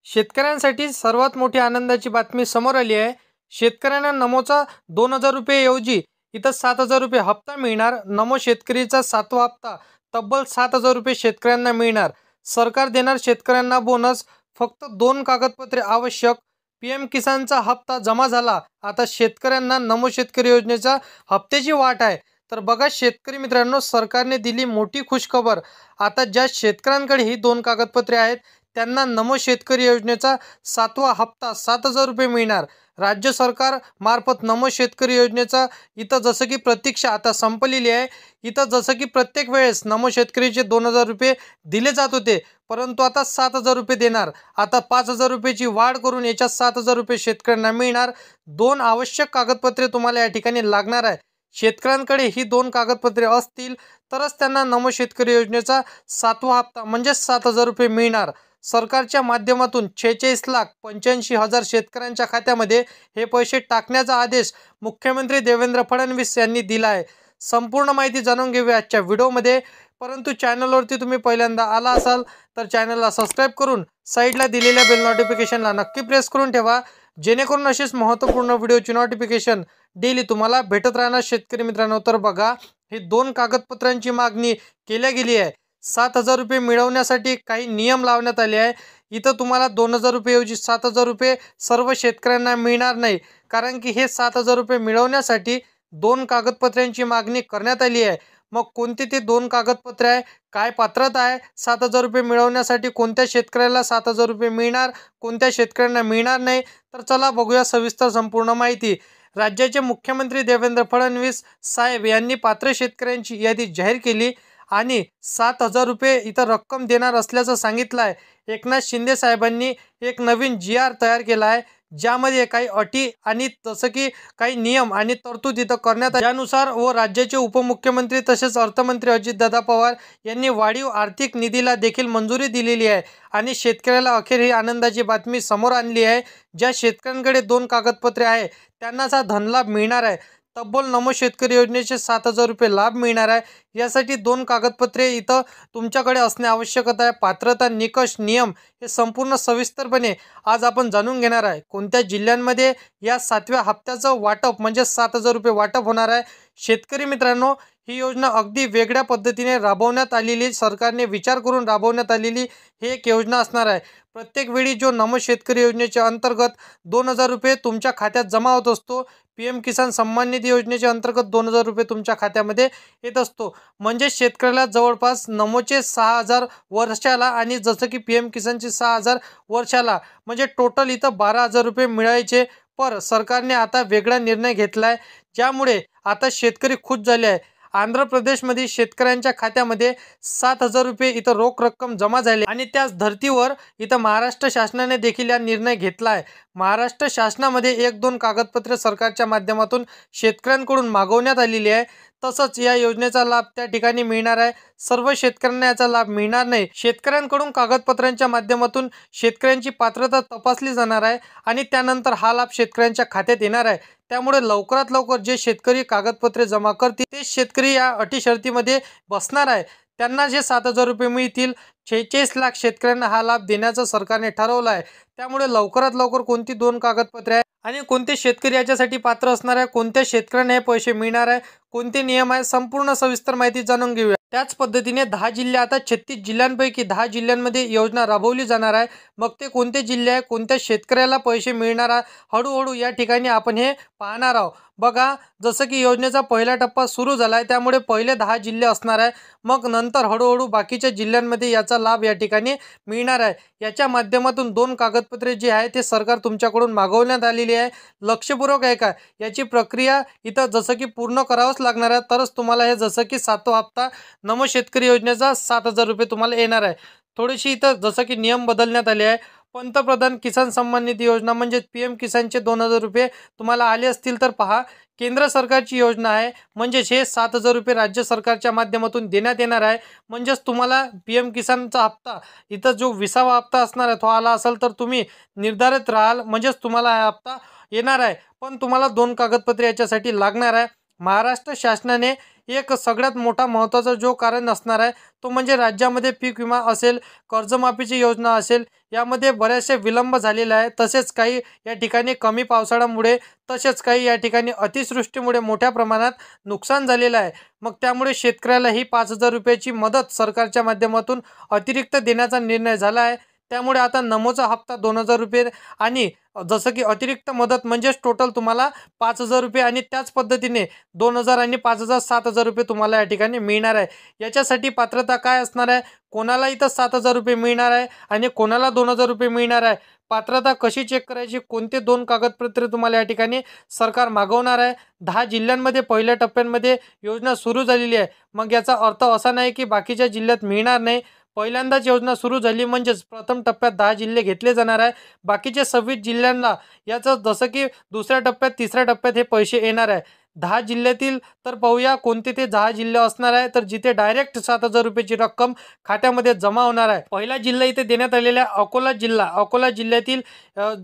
शेतकऱ्यांसाठी सर्वात मोठी आनंदाची बातमी समोर आली आहे। शेतकऱ्यांना नमोचा 2,000 रुपये ऐवजी इथं 7,000 रुपये हप्ता मिळणार। नमो शेतकरीचा 7वा हप्ता तब्बल 7,000 रुपये शेतकऱ्यांना मिळणार। सरकार देणार शेतकऱ्यांना बोनस, फक्त 2 कागदपत्रे आवश्यक। पीएम किसानचा हप्ता जमा झाला, आता शेतकऱ्यांना नमो शेतकरी योजनेचा हप्त्याची वाट आहे। तर बघा शेतकरी मित्रांनो, सरकारने दिली मोठी खुशखबर। आता ज्या शेतकऱ्यांकडे ही 2 कागदपत्रे आहेत त्यांना नमो शेतकरी योजनेचा 7वा हप्ता 7,000 रुपये मिळणार। राज्य सरकार मार्फत नमो शेतकरी योजनेचा इथं जसं की प्रतीक्षा आता संपलेली आहे। इथं जसं की प्रत्येक वेळेस नमो शेतकरीचे 2,000 रुपये दिले जात होते, परंतु आता 7,000 रुपये देणार। आता 5,000 रुपयाची वाढ करून याच्यात 7,000 रुपये शेतकऱ्यांना मिळणार। 2 आवश्यक कागदपत्रे तुम्हाला या ठिकाणी लागणार आहे। शेतकऱ्यांकडे ही 2 कागदपत्रे असतील तरच त्यांना नमो शेतकरी योजनेचा 7वा हप्ता म्हणजे 7,000 रुपये मिळणार। सरकारच्या माध्यमातून 46,85,000 शेतकऱ्यांच्या खात्यामध्ये हे पैसे टाकण्याचा आदेश मुख्यमंत्री देवेंद्र फडणवीस यांनी दिला आहे। संपूर्ण माहिती जाणून घेऊया आजच्या व्हिडिओमध्ये। परंतु चॅनलवरती तुम्ही पहिल्यांदा आला असाल तर चॅनलला सबस्क्राईब करून साईडला दिलेल्या बेल नोटिफिकेशनला नक्की प्रेस करून ठेवा, जेणेकरून असेच महत्त्वपूर्ण व्हिडिओची नोटिफिकेशन डेली तुम्हाला भेटत राहणार। शेतकरी मित्रांनो, तर बघा ही 2 कागदपत्रांची मागणी केल्या गेली आहे। 7,000 रुपये मिळवण्यासाठी काही नियम लावण्यात आले आहे। इथं तुम्हाला 2,000 रुपये ऐवजी 7,000 रुपये सर्व शेतकऱ्यांना मिळणार नाही, कारण की हे 7,000 रुपये मिळवण्यासाठी 2 कागदपत्रांची मागणी करण्यात आली आहे। मग कोणते ते 2 कागदपत्रे आहे, काय पात्रता आहे, 7,000 रुपये मिळवण्यासाठी कोणत्या शेतकऱ्याला 7,000 रुपये मिळणार, कोणत्या शेतकऱ्यांना मिळणार नाही, तर चला बघूया सविस्तर संपूर्ण माहिती। राज्याचे मुख्यमंत्री देवेंद्र फडणवीस साहेब यांनी पात्र शेतकऱ्यांची यादी जाहीर केली आणि 7,000 रुपये इथं रक्कम देणार असल्याचं सांगितलं आहे। एकनाथ शिंदे साहेबांनी एक नवीन GR तयार केला आहे, ज्यामध्ये काही अटी आणि जसं की काही नियम आणि तरतूद इथं करण्यात त्यानुसार व राज्याचे उपमुख्यमंत्री तसेच अर्थमंत्री अजितदादा पवार यांनी वाढीव आर्थिक निधीला देखील मंजुरी दिलेली आहे। आणि शेतकऱ्याला अखेर ही आनंदाची बातमी समोर आणली आहे। ज्या शेतकऱ्यांकडे 2 कागदपत्रे आहे त्यांनाच हा धनलाभ मिळणार आहे। तब्बल नमो शेतकरी योजनेचे 7,000 रुपये लाभ मिळणार आहे। यासाठी 2 कागदपत्रे इथं तुमच्याकडे असणे आवश्यक आहे। पात्रता, निकष, नियम हे संपूर्ण सविस्तरपणे आज आपण जाणून घेणार आहे। कोणत्या जिल्ह्यांमध्ये या 7व्या हप्त्याचं वाटप म्हणजे 7,000 रुपये वाटप होणार आहे। शेतकरी मित्रांनो, ही योजना अगदी वेगळ्या पद्धतीने राबवण्यात आलेली, सरकारने विचार करून राबवण्यात आलेली ही एक योजना असणार आहे। प्रत्येक वेळी जो नमो शेतकरी योजनेच्या अंतर्गत 2,000 रुपये तुमच्या खात्यात जमा होत असतो, पीएम किसान सन्मान निधी योजनेच्या अंतर्गत 2,000 रुपये तुमच्या खात्यामध्ये येत असतो। म्हणजे शेतकऱ्याला जवळपास नमोचे 6,000 वर्षाला आणि जसं की पीएम किसानचे 6,000 वर्षाला, म्हणजे टोटल इथं 12,000 रुपये मिळायचे। पर सरकारने आता वेगळा निर्णय घेतला आहे, ज्यामुळे आता शेतकरी खुश झाले आहे। आंध्र प्रदेशमध्ये शेतकऱ्यांच्या खात्यामध्ये 7,000 रुपये इथं रोख रक्कम जमा झाली आणि त्याच धर्तीवर इथं महाराष्ट्र शासनाने देखील हा निर्णय घेतला आहे। महाराष्ट्र शासनामध्ये 1-2 कागदपत्रे सरकारच्या माध्यमातून शेतकऱ्यांकडून मागवण्यात आलेली आहे। तसंच या योजनेचा लाभ त्या ठिकाणी मिळणार आहे। सर्व शेतकऱ्यांना याचा लाभ मिळणार नाही। शेतकऱ्यांकडून कागदपत्रांच्या माध्यमातून शेतकऱ्यांची पात्रता तपासली जाणार आहे आणि त्यानंतर हा लाभ शेतकऱ्यांच्या खात्यात येणार आहे। त्यामुळे लवकरात लवकर जे शेतकरी कागदपत्रे जमा करतील ते शेतकरी या अटी शर्तीमध्ये बसणार आहे, त्यांना जे 7,000 रुपये मिळतील। 46 लाख शेतकऱ्यांना हा लाभ देण्याचं सरकारने ठरवलं आहे। त्यामुळे लवकरात लवकर कोणती 2 कागदपत्रे आहे आणि कोणते शेतकरी याच्यासाठी पात्र असणार आहे, कोणत्या शेतकऱ्यांना हे पैसे मिळणार आहे, कोणते नियम आहे, संपूर्ण सविस्तर माहिती जाणून घेऊया। त्याच पद्धतीने 10 जिल्हे, आता 36 जिल्ह्यांपैकी 10 जिल्ह्यांमध्ये योजना राबवली जाणार आहे। मग ते कोणते जिल्हे आहे, कोणत्या शेतकऱ्याला पैसे मिळणार आहे, हळूहळू या ठिकाणी आपण हे पाहणार आहोत। बघा, जसं की योजनेचा पहिला टप्पा सुरू झाला आहे, त्यामुळे पहिले 10 जिल्हे असणार आहे। मग नंतर हळूहळू बाकीच्या जिल्ह्यांमध्ये याचा लाभ या ठिकाणी मिळणार आहे। याच्या माध्यमातून 2 कागदपत्रे जे आहे ते सरकार तुमच्याकडून मागवण्यात आलेली आहे। लक्षपूर्वक आहे का, याची प्रक्रिया इथं जसं की पूर्ण करावंच लागणार आहे, तरच तुम्हाला हे जसं की 7वा हप्ता नमो शेतकरी योजनेचा 7,000 रुपये तुम्हाला येणार आहे। थोडीशी इथं जसं की नियम बदलण्यात आले आहे। पंतप्रधान किसान सन्मान निधी योजना म्हणजे पीएम किसानचे 2,000 रुपये तुम्हाला आले असतील तर पहा, केंद्र सरकारची योजना आहे। म्हणजेच हे 7,000 रुपये राज्य सरकारच्या माध्यमातून देण्यात येणार आहे। म्हणजेच तुम्हाला पीएम किसानचा हप्ता इथं जो 20वा हप्ता असणार आहे तो आला असेल तर तुम्ही निर्धारित राहाल, म्हणजेच तुम्हाला हा हप्ता येणार आहे। पण तुम्हाला 2 कागदपत्रे याच्यासाठी लागणार आहे। महाराष्ट्र शासनाने एक सगळ्यात मोठा महत्त्वाचा जो कारण असणार आहे तो म्हणजे राज्यामध्ये पीक विमा असेल, कर्जमाफीची योजना असेल, यामध्ये बरेचसे विलंब झालेला आहे. तसेच काही या ठिकाणी कमी पावसाळ्यामुळे, तसेच काही या ठिकाणी अतिवृष्टीमुळे मोठ्या प्रमाणात नुकसान झालेलं आहे. मग त्यामुळे शेतकऱ्याला ही 5,000 रुपयाची मदत सरकारच्या माध्यमातून अतिरिक्त देण्याचा निर्णय झाला आहे. त्यामुळे आता नमोचा हप्ता 2,000 रुपये आणि जसं की अतिरिक्त मदत म्हणजेच टोटल तुम्हाला 5,000 रुपये आणि त्याच पद्धतीने 2,000 आणि 5,000 7,000 रुपये तुम्हाला या ठिकाणी मिळणार आहे. याच्यासाठी पात्रता काय असणार आहे? कोणाला इथं 7,000 रुपये मिळणार आहे आणि कोणाला 2,000 रुपये मिळणार आहे. पात्रता कशी चेक करायची, कोणते 2 कागदपत्रे तुम्हाला या ठिकाणी सरकार मागवणार आहे. 10 जिल्ह्यांमध्ये पहिल्या टप्प्यांमध्ये योजना सुरू झालेली आहे. मग याचा अर्थ असा नाही की बाकीच्या जिल्ह्यात मिळणार नाही. पहिल्यांदाच योजना सुरू झाली म्हणजेच प्रथम टप्प्यात 10 जिल्हे घेतले जाणार आहे. बाकीचे 26 जिल्ह्यांना याचं जसं की दुसऱ्या टप्प्यात, तिसऱ्या टप्प्यात हे पैसे येणार आहे. 10 जिल्ह्यातील तर पाहूया कोणते ते 10 जिल्हे असणार आहे. तर जिथे डायरेक्ट 7,000 रुपयाची रक्कम खात्यामध्ये जमा होणार आहे. पहिला जिल्हा इथे देण्यात आलेला आहे अकोला जिल्हा. अकोला जिल्ह्यातील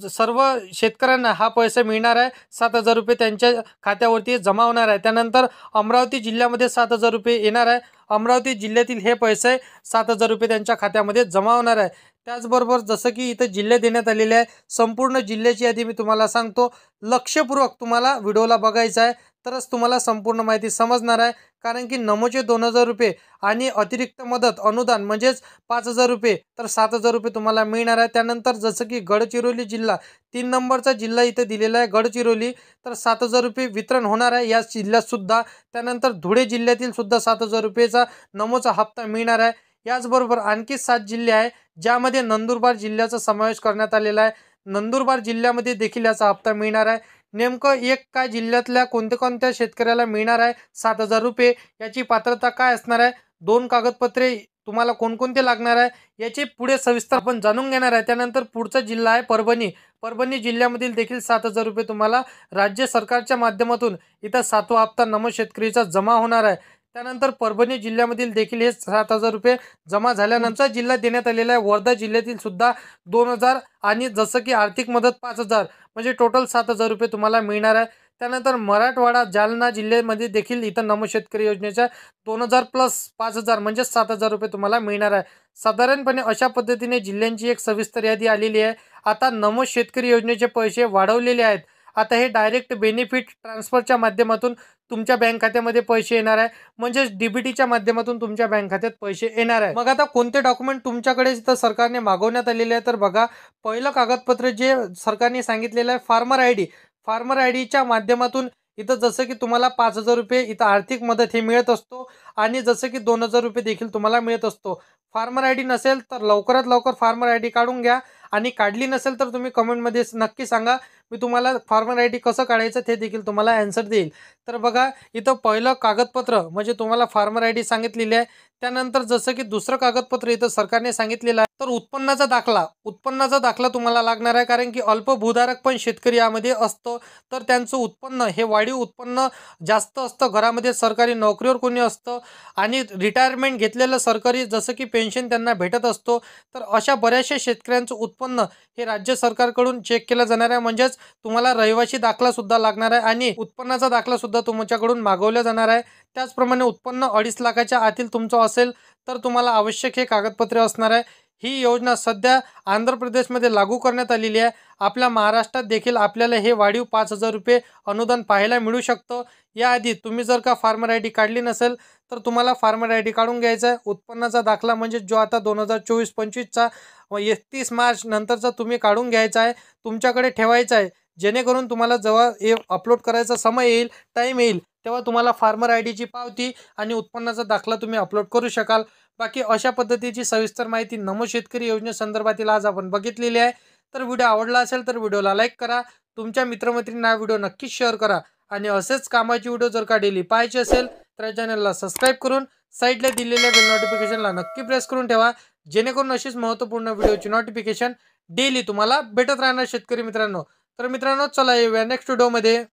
सर्व शेतकऱ्यांना हा पैसा मिळणार आहे. 7,000 रुपये त्यांच्या खात्यावरती जमा होणार आहे. त्यानंतर अमरावती जिल्ह्यामध्ये 7,000 रुपये येणार आहे. अमरावती जिल्ह्यातील हे पैसे 7,000 रुपये त्यांच्या खात्यामध्ये जमा होणार आहे. त्याचबरोबर जसं की इथं जिल्हे देण्यात आलेले आहे, संपूर्ण जिल्ह्याची यादी मी तुम्हाला सांगतो. लक्षपूर्वक तुम्हाला व्हिडिओला बघायचा आहे, तरच तुम्हाला संपूर्ण माहिती समजणार आहे. कारण की नमोचे 2,000 रुपये आणि अतिरिक्त मदत अनुदान म्हणजेच 5,000 रुपये तर 7,000 रुपये तुम्हाला मिळणार आहे. त्यानंतर जसं की गडचिरोली जिल्हा 3 नंबरचा जिल्हा इथं दिलेला आहे गडचिरोली, तर 7,000 रुपये वितरण होणार आहे या जिल्ह्यात सुद्धा. त्यानंतर धुळे जिल्ह्यातील सुद्धा 7,000 रुपयेचा नमोचा हप्ता मिळणार आहे. याचबरोबर आणखी 7 जिल्हे आहे ज्यामध्ये नंदुरबार जिल्ह्याचा समावेश करण्यात आलेला आहे. नंदुरबार जिल्ह्यामध्ये देखील याचा हप्ता मिळणार आहे. नेमकं एक काय जिल्ह्यातल्या कोणत्या शेतकऱ्याला मिळणार आहे 7,000 रुपये, याची पात्रता काय असणार आहे, 2 कागदपत्रे तुम्हाला कोणकोणते लागणार आहे याचे पुढे सविस्तर आपण जाणून घेणार आहे. त्यानंतर पुढचा जिल्हा आहे परभणी. परभणी जिल्ह्यामधील देखील 7,000 रुपये तुम्हाला राज्य सरकारच्या माध्यमातून इथं 7वा हप्ता नमो शेतकरीचा जमा होणार आहे. त्यानंतर परभणी जिल्ह्यामधील देखील हे 7,000 रुपये जमा झाल्यानंतर जिल्हा देण्यात आलेला आहे वर्धा जिल्ह्यातील सुद्धा 2,000 आणि जसं की आर्थिक मदत 5,000 म्हणजे टोटल 7,000 रुपये तुम्हाला मिळणार आहे. त्यानंतर मराठवाडा जालना जिल्ह्यामध्ये देखील इथं नमो शेतकरी योजनेच्या 2,000 प्लस 5,000 म्हणजे 7,000 रुपये तुम्हाला मिळणार आहे. साधारणपणे अशा पद्धतीने जिल्ह्यांची एक सविस्तर यादी आलेली आहे. आता नमो शेतकरी योजनेचे पैसे वाढवलेले आहेत. आता हे डायरेक्ट बेनिफिट ट्रान्सफरच्या माध्यमातून तुमच्या बँक खात्यामध्ये पैसे येणार आहे. म्हणजेच डीबीटीच्या माध्यमातून तुमच्या बँक खात्यात पैसे येणार आहे. मग आता कोणते डॉक्युमेंट तुमच्याकडे इथं सरकारने मागवण्यात आलेले आहे तर बघा, पहिलं कागदपत्र जे सरकारने सांगितलेलं आहे फार्मर आयडी. फार्मर आयडीच्या माध्यमातून इथं जसं की तुम्हाला 5,000 रुपये इथं आर्थिक मदत हे मिळत असतो आणि जसं की 2,000 रुपये देखील तुम्हाला मिळत असतो. फार्मर आयडी नसेल तर लवकरात लवकर फार्मर आयडी काढून घ्या आणि काढली नसेल तर तुम्ही कमेंटमध्ये नक्की सांगा. मी तुम्हाला फार्मर आयडी कसं काढायचं ते देखील तुम्हाला आन्सर देईल. तर बघा, इथं पहिलं कागदपत्र म्हणजे तुम्हाला फार्मर आयडी सांगितलेली आहे. त्यानंतर जसं की दुसरं कागदपत्र इथं सरकारने सांगितलेलं आहे तर उत्पन्नाचा दाखला. उत्पन्नाचा दाखला तुम्हाला लागणार आहे, कारण की अल्पभूधारक पण शेतकरी यामध्ये असतो. तर त्यांचं उत्पन्न हे वाढीव उत्पन्न जास्त असतं, घरामध्ये सरकारी नोकरीवर कोणी असतं आणि रिटायरमेंट घेतलेलं सरकारी जसं की पेन्शन त्यांना भेटत असतो. तर अशा बऱ्याचशा शेतकऱ्यांचं उत्पन्न हे राज्य सरकारकडून चेक केलं जाणार आहे. म्हणजेच तुम्हाला रहिवासी दाखला सुद्धा लागणार आहे आणि उत्पन्नाचा दाखला सुद्धा तुमच्याकडून मागवला जाणार आहे. त्याचप्रमाणे उत्पन्न 2.5 लाखाच्या आतील तुमचं असेल तर तुम्हाला आवश्यक हे कागदपत्रे असणार आहे. ही योजना सध्या आंध्र प्रदेशमध्ये लागू करण्यात आलेली आहे. आपल्या महाराष्ट्रात देखील आपल्याला हे वाढीव 5,000 रुपये अनुदान पाहायला मिळू शकतं. याआधी तुम्ही जर का फार्मर आयडी काढली नसेल तर तुम्हाला फार्मर आयडी काढून घ्यायचा आहे. उत्पन्नाचा दाखला म्हणजे जो आता 2024-25चा 31 मार्च नंतरचा तुम्ही काढून घ्यायचा आहे, तुमच्याकडे ठेवायचा आहे. जेणेकरून तुम्हाला जेव्हा हे अपलोड करायचा समय येईल, टाईम येईल, तेव्हा तुम्हाला फार्मर आयडीची पावती आणि उत्पन्नाचा दाखला तुम्ही अपलोड करू शकाल. बाकी अशा पद्धतीची सविस्तर माहिती नमो शेतकरी योजनेसंदर्भातील आज आपण बघितलेली आहे. तर व्हिडिओ आवडला असेल तर व्हिडिओला लाईक करा, तुमच्या मित्रमैत्रिणींना व्हिडिओ नक्कीच शेअर करा आणि असेच कामाची व्हिडिओ जर का डेली पाहायचे असेल तर या चॅनलला सबस्क्राईब करून साईडला दिलेल्या बेल नोटिफिकेशनला नक्की प्रेस करून ठेवा, जेणेकरून अशीच महत्त्वपूर्ण व्हिडिओची नोटिफिकेशन डेली तुम्हाला भेटत राहणार शेतकरी मित्रांनो. तर मित्रांनो, चला येऊया नेक्स्ट व्हिडिओमध्ये.